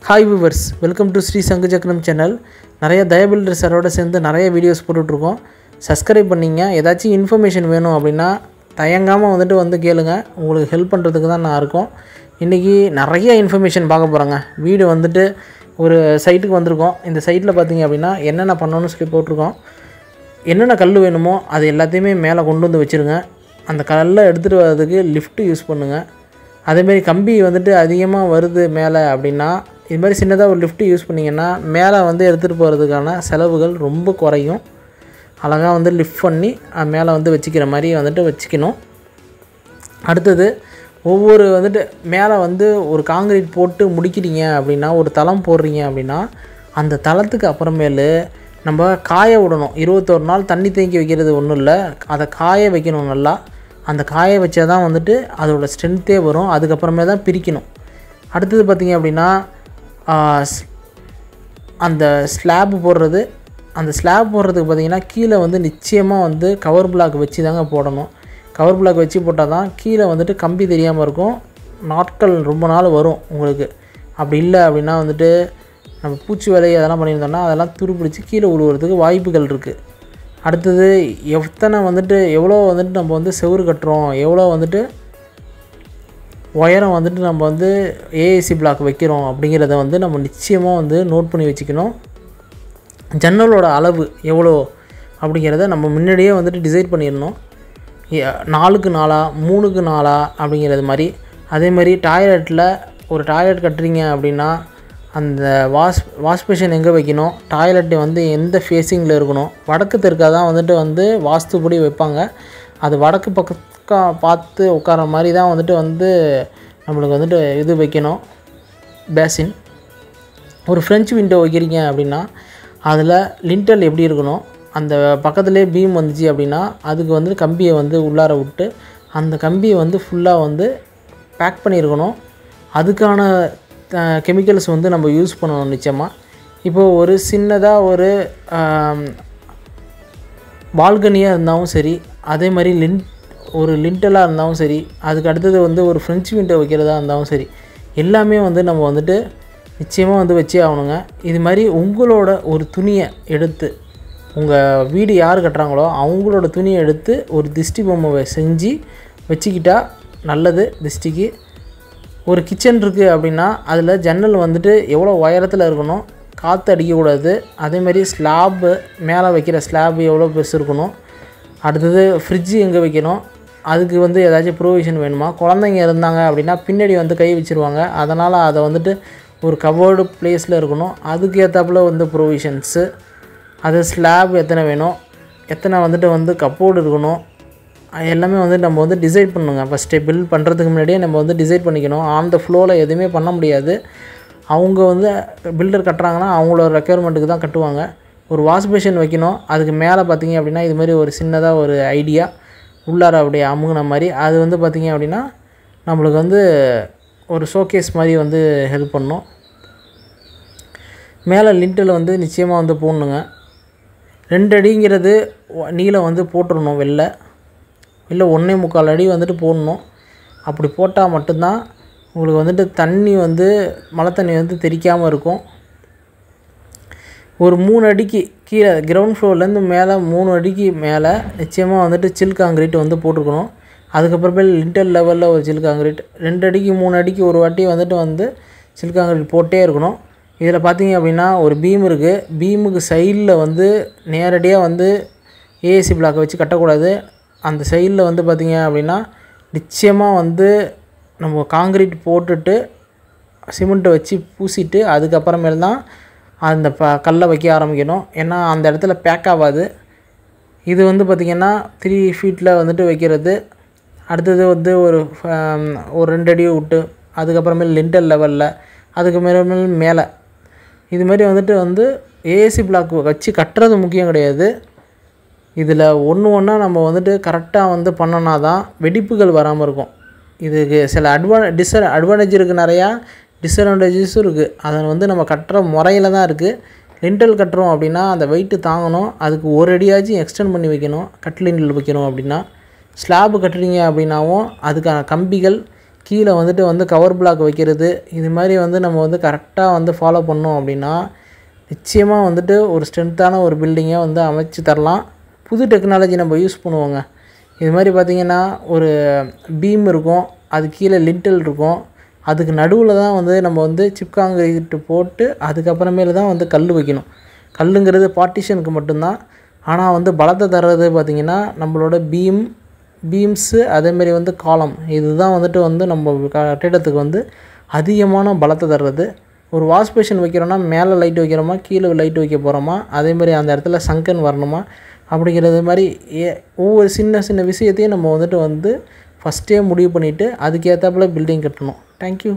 Hi viewers, welcome to Sri Sangu Chakkaram channel. நிறைய தயபில்டர் சாரோட சேர்ந்து நிறைய வீடியோஸ் போட்டுட்ருக்கோம். சப்ஸ்கிரைப் பண்ணிங்க. ஏதாச்சும் இன்ஃபர்மேஷன் வேணும் அப்படின்னா தயங்காமல் வந்து கேளுங்க. உங்களுக்கு ஹெல்ப் பண்ணுறதுக்கு தான் நான் இருக்கோம். இன்றைக்கி நிறைய இன்ஃபர்மேஷன் பார்க்க போகிறோங்க. வீடு ஒரு சைட்டுக்கு வந்திருக்கோம். இந்த சைட்டில் பார்த்திங்க அப்படின்னா என்னென்ன பண்ணணும்னு சொல்லி போட்டிருக்கோம். என்னென்ன கல் வேணுமோ அது எல்லாத்தையுமே மேலே கொண்டு வந்து வச்சுருங்க. அந்த கல்லை எடுத்துகிட்டு வர்றதுக்கு லிஃப்ட்டு யூஸ் பண்ணுங்கள். அதேமாரி கம்பி அதிகமாக வருது மேலே அப்படின்னா இது மாதிரி சின்னதாக ஒரு லிஃப்ட்டு யூஸ் பண்ணிங்கன்னா மேலே எடுத்துகிட்டு போகிறதுக்கான செலவுகள் ரொம்ப குறையும். அழகாக லிஃப்ட் பண்ணி மேலே வச்சுக்கிற மாதிரி வச்சுக்கணும். அடுத்தது ஒவ்வொரு மேலே ஒரு காங்கிரீட் போட்டு முடிக்கிறீங்க அப்படின்னா, ஒரு தளம் போடுறீங்க அப்படின்னா அந்த தளத்துக்கு அப்புறமேலு நம்ம காய விடணும். 21 நாள் தண்ணி தேங்கி வைக்கிறது ஒன்றும் இல்லை, அதை காய வைக்கணும். நல்லா அந்த காய வச்சா தான் அதோடய ஸ்ட்ரென்த்தே வரும். அதுக்கப்புறமே தான் பிரிக்கணும். அடுத்தது பார்த்திங்க அப்படின்னா அந்த ஸ்லாப் போடுறது. அந்த ஸ்லாப் போடுறதுக்கு பார்த்திங்கன்னா கீழே நிச்சயமாக கவர் பிளாக் வச்சு தாங்க போடணும். கவர் பிளாக் வச்சு போட்டால் தான் கீழே கம்பி தெரியாமல் இருக்கும். நாட்கள் ரொம்ப நாள் வரும் உங்களுக்கு. அப்படி இல்லை அப்படின்னா நம்ம பூச்சி வேலை அதெல்லாம் பண்ணியிருந்தோம்னா அதெல்லாம் துருப்பிடிச்சு கீழே விழுவுறதுக்கு வாய்ப்புகள் இருக்குது. அடுத்தது எத்தனை எவ்வளோ நம்ம செவுறு கட்டுறோம், எவ்வளோ ஒயரம் நம்ம ஏஏசி பிளாக் வைக்கிறோம் அப்படிங்கிறத நம்ம நிச்சயமாக நோட் பண்ணி வச்சுக்கணும். ஜன்னலோட அளவு எவ்வளோ அப்படிங்கிறத நம்ம முன்னாடியே டிசைட் பண்ணிடணும். 4க்கு 4 3க்கு 4 அப்படிங்கிறது மாதிரி. அதே மாதிரி டாய்லெட்டில் ஒரு டாய்லெட் கட்டுறீங்க அப்படின்னா அந்த வாஷ்பேஷன் எங்கே வைக்கணும், டாய்லெட் எந்த ஃபேஸிங்கில் இருக்கணும். வடக்கு தெற்காக தான் வாஸ்துப்படி வைப்பாங்க. அது வடக்கு பக்கம் பார்த்து உட்கார மாதிரி தான் நம்மளுக்கு இது வைக்கணும். பேசின் ஒரு ஃப்ரெஞ்சு விண்டோ வைக்கிறீங்க அப்படின்னா அதில் லிண்டல் எப்படி இருக்கணும், அந்த பக்கத்துலேயே பீம் வந்துச்சு அப்படின்னா அதுக்கு கம்பியை உள்ளார விட்டு அந்த கம்பியை ஃபுல்லாக பேக் பண்ணியிருக்கணும். அதுக்கான கெமிக்கல்ஸ் நம்ம யூஸ் பண்ணணும் நிச்சயமாக. இப்போது ஒரு சின்னதாக ஒரு பால்கனியாக இருந்தாலும் சரி, அதே மாதிரி ஒரு லிண்டலாக இருந்தாலும் சரி, அதுக்கு அடுத்தது ஒரு ஃப்ரெஞ்சு விண்டோ வைக்கிறதா இருந்தாலும் சரி, எல்லாமே நம்ம நிச்சயமாக வச்சே ஆகணுங்க. இது மாதிரி உங்களோட ஒரு துணியை எடுத்து, உங்கள் வீடு யார் கட்டுறாங்களோ அவங்களோட துணியை எடுத்து ஒரு திஷ்டி பொம்மை செஞ்சு வச்சுக்கிட்டா நல்லது. திஷ்டிக்கு ஒரு கிச்சன் இருக்குது அப்படின்னா அதில் ஜன்னல் எவ்வளோ உயரத்தில் இருக்கணும், காற்று அடிக்கக்கூடாது. அதேமாதிரி ஸ்லாப்பு மேலே வைக்கிற ஸ்லாப் எவ்வளோ பெருசு இருக்கணும். அடுத்தது ஃப்ரிட்ஜு எங்கே வைக்கணும், அதுக்கு ஏதாச்சும் ப்ரொவிஷன் வேணுமா. குழந்தைங்க இருந்தாங்க அப்படின்னா பின்னாடி கை வச்சுருவாங்க. அதனால் அதை ஒரு கவர்டு ப்ளேஸில் இருக்கணும். அதுக்கு ஏற்றாப்புல ப்ரொவிஷன்ஸு. அது ஸ்லாப் எத்தனை வேணும், எத்தனை கப்போர்டு இருக்கணும், எல்லாமே நம்ம டிசைட் பண்ணுங்க. ஃபஸ்ட்டு பில்ட் பண்ணுறதுக்கு முன்னாடியே நம்ம டிசைட் பண்ணிக்கணும். ஆன் த ஃப்ளோவில் எதுவுமே பண்ண முடியாது. அவங்க பில்டர் கட்டுறாங்கன்னா அவங்களோட ரெக்குயர்மெண்ட்டுக்கு தான் கட்டுவாங்க. ஒரு வாஷ் பேஷன் வைக்கணும். அதுக்கு மேலே பார்த்திங்க அப்படின்னா இது மாதிரி ஒரு சின்னதாக ஒரு ஐடியா உள்ளார அப்படியே அமுங்கின மாதிரி அது பார்த்திங்க அப்படின்னா நம்மளுக்கு ஒரு ஷோகேஸ் மாதிரி ஹெல்ப் பண்ணும். மேலே லிண்டில் நிச்சயமாக போடணுங்க. 2 அடிங்கிறது நீளம் போட்டுடணும். இல்லை 1.25 அடி போடணும். அப்படி போட்டால் மட்டும்தான் உங்களுக்கு தண்ணி மழை தண்ணி தெறிக்காமல் இருக்கும். ஒரு 3 அடிக்கு கீழே கிரவுண்ட் ஃப்ளோர்லேருந்து மேலே 3 அடிக்கு மேலே நிச்சயமாக சில் காங்கிரீட் போட்டிருக்கணும். அதுக்கப்புறமே லிண்டல் லெவலில் ஒரு சில் காங்கிரீட் 2 அடிக்கு 3 அடிக்கு ஒரு வாட்டி சில் காங்கிரீட் போட்டே இருக்கணும். இதில் பார்த்தீங்க அப்படின்னா ஒரு பீம் இருக்குது. பீமுக்கு சைடில் நேரடியாக ஏஏசி பிளாக் வச்சு கட்டக்கூடாது. அந்த சைடில் பார்த்திங்க அப்படின்னா நிச்சயமாக நம்ம காங்கிரீட் போட்டுட்டு சிமெண்ட்டை வச்சு பூசிட்டு அதுக்கப்புறமேல் தான் அந்த கல்லை வைக்க ஆரம்பிக்கணும். ஏன்னா அந்த இடத்துல பேக் ஆகாது. இது பார்த்திங்கன்னா 3 ஃபீட்டில் வைக்கிறது. அடுத்தது ஒரு 2 அடி விட்டு அதுக்கப்புறமேல் லிண்டல் லெவலில் அதுக்கு மேலே இது மாதிரி ஏஏசி பிளாக் வச்சு கட்டுறது முக்கியம் கிடையாது. இதில் ஒன்றா நம்ம கரெக்டாக பண்ணோன்னா தான் வெடிப்புகள் வராமல் இருக்கும். இதுக்கு சில அட்வான்டேஜ் இருக்குது, நிறையா டிஸ்அட்வான்டேஜஸும் இருக்குது. அதை நம்ம கட்டுற முறையில் தான் இருக்குது. லிண்டல் கட்டுறோம் அப்படின்னா அந்த வெயிட்டு தாங்கணும். அதுக்கு ஒரு அடியாச்சும் எக்ஸ்டெண்ட் பண்ணி வைக்கணும். கட் லிண்டல் வைக்கணும் அப்படின்னா. ஸ்லாப்பு கட்டுறீங்க அப்படின்னாவும் அதுக்கான கம்பிகள் கீழே வந்துட்டு கவர் பிளாக் வைக்கிறது, இது மாதிரி நம்ம கரெக்டாக ஃபாலோ பண்ணோம் அப்படின்னா நிச்சயமாக ஒரு ஸ்ட்ரென்த்தான ஒரு பில்டிங்கை அமைச்சு தரலாம். புது டெக்னாலஜி நம்ம யூஸ் பண்ணுவோங்க. இது மாதிரி பார்த்திங்கன்னா ஒரு பீம் இருக்கும், அது கீழே லிண்டல் இருக்கும், அதுக்கு நடுவில் தான் நம்ம சிப் காங்கிரீட் போட்டு அதுக்கப்புறமேல தான் கல் வைக்கணும். கல்லுங்கிறது பார்ட்டிஷனுக்கு மட்டும்தான். ஆனால் பலத்தை தர்றது பார்த்திங்கன்னா நம்மளோட பீம்ஸு அதேமாரி காலம், இதுதான் நம்ம கட்டிடத்துக்கு அதிகமான பலத்தை தர்றது. ஒரு வாஷ் பேஷன் வைக்கிறோன்னா மேலே லைட் வைக்கிறோமா, கீழே லைட் வைக்க போகிறோமா, அதேமாதிரி அந்த இடத்துல சங்கன் வரணுமா அப்படிங்கிறது மாதிரி ஒவ்வொரு சின்ன சின்ன விஷயத்தையும் நம்ம ஃபஸ்ட்டே முடிவு பண்ணிவிட்டு அதுக்கேற்றாப்புல பில்டிங் கட்டணும். தேங்க்யூ.